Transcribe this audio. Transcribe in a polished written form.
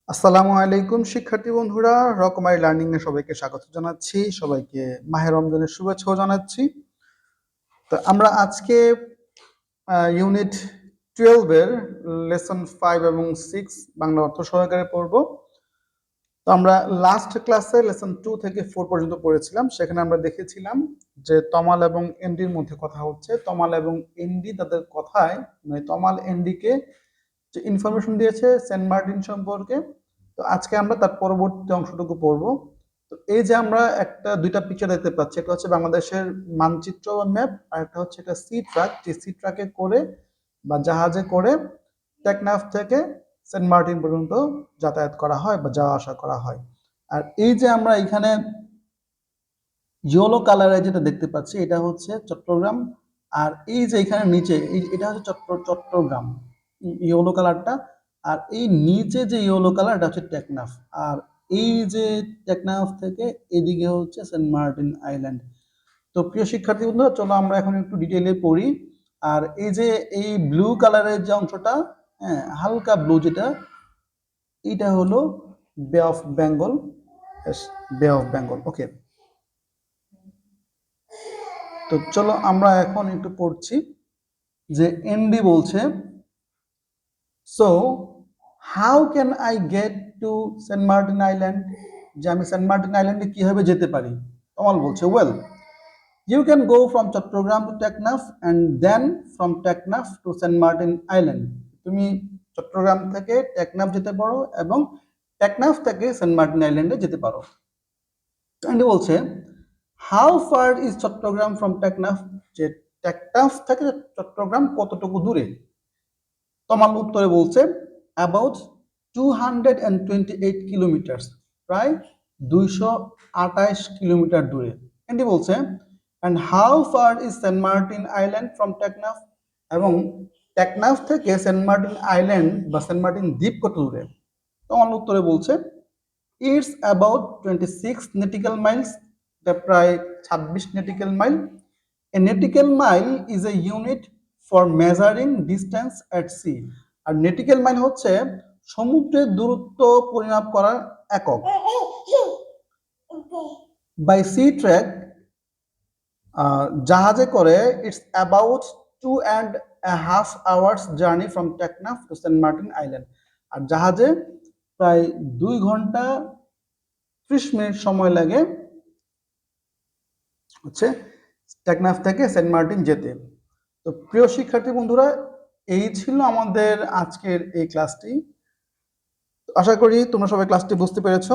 আসসালামু আলাইকুম শিক্ষার্থী বন্ধুরা, রকমারি লার্নিং এ সবাইকে স্বাগত জানাচ্ছি। সবাইকে মাহে রমজানের শুভেচ্ছাও জানাচ্ছি। তো আমরা আজকে ইউনিট 12 এর লেসন 5 এবং 6 বাংলা অর্থ সহকারে পড়ব। তো আমরা লাস্ট ক্লাসে লেসন 2 থেকে 4 পর্যন্ত পড়েছিলাম। সেখানে আমরা দেখেছিলাম যে তমাল এবং এনডির মধ্যে কথা হচ্ছে। তমাল এবং এনডি তাদের কথায় মানে তমাল এনডিকে যে ইনফরমেশন দিয়েছে সেন্ট মার্টিন সম্পর্কে। তো আজকে আমরা তার পরবর্তী অংশটুকু পড়ব। তো এই যে আমরা দুইটা পিকচার দেখতে পাচ্ছি, একটা হচ্ছে বাংলাদেশের মানচিত্র বা ম্যাপ, আর একটা হচ্ছে একটা সি ট্রাক, যে সি ট্রাকে করে বা জাহাজে করে টেকনাফ থেকে সেন্ট মার্টিন পর্যন্ত যাতায়াত করা হয় বা যাওয়া আসা করা হয়। আর এই যে আমরা এখানে ইয়েলো কালারে যেটা দেখতে পাচ্ছি এটা হচ্ছে চট্টগ্রাম, আর এই যে এখানে নিচে এটা হচ্ছে চট্টগ্রাম ইয়েলো কালারটা, আর এই নিচে যে ইয়েলো কালার এটা হচ্ছে টেকনাফ, আর এই যে টেকনাফ থেকে এদিকে হচ্ছে সেন্ট মার্টিন আইল্যান্ড। তো প্রিয় শিক্ষার্থী বন্ধুরা, চলো আমরা এখন একটু ডিটেইলে পড়ি। আর এই যে এই ব্লু কালারের যে অংশটা, হ্যাঁ হালকা ব্লু যেটা, এটা হলো বে অফ বেঙ্গল। বে অফ বেঙ্গল, ওকে। তো চলো আমরা এখন একটু পড়ছি যে এনডি বলছে, so how can I get to Saint Martin island, যে আমি সেন্ট মার্টিন আইল্যান্ডে কিভাবে যেতে পারি। তমাল বলছে, well you can go from Chattogram to Teknaf and then from Teknaf to Saint Martin island. তুমি চট্টগ্রাম থেকে টেকনাফ যেতে পারো এবং টেকনাফ থেকে সেন্ট মার্টিন আইল্যান্ডে যেতে পারো। এনডি বলছে, how far is Chattogram from Teknaf, যে টেকনাফ থেকে চট্টগ্রাম কতটুকু দূরে। তমাল উত্তরে বলছে, অ্যাবাউট 228 কিলোমিটার, প্রায় 228 কিলোমিটার দূরে। এন্ডি বলছে, and how far is Saint Martin island from Teknaf, এবং টেকনাফ থেকে সেন্ট মার্টিন আইল্যান্ড বা সেন্ট মার্টিন দ্বীপ কত দূরে। তমাল উত্তরে বলছে, ইটস অ্যাবাউট 26 নেটিক্যাল মাইলস, এটা প্রায় 26 nautical mile. A nautical mile is a unit for measuring distance at sea, আর নেটিক্যাল মাইল হচ্ছে সমুদ্রের দূরত্ব পরিমাপ করার একক। বাই সি ট্র্যাক, জাহাজে করে it's about 2.5 hours journey from Teknaf to Saint Martin island, আর জাহাজে প্রায় 2 ঘন্টা 30 মিনিট সময় লাগে হচ্ছে টেকনাফ থেকে সেন্ট মার্টিন যেতে। তো প্রিয় শিক্ষার্থী বন্ধুরা, এই ছিল আমাদের আজকের এই ক্লাসটি। আশা করি তোমরা সবাই ক্লাসটি বুঝতে পেরেছো।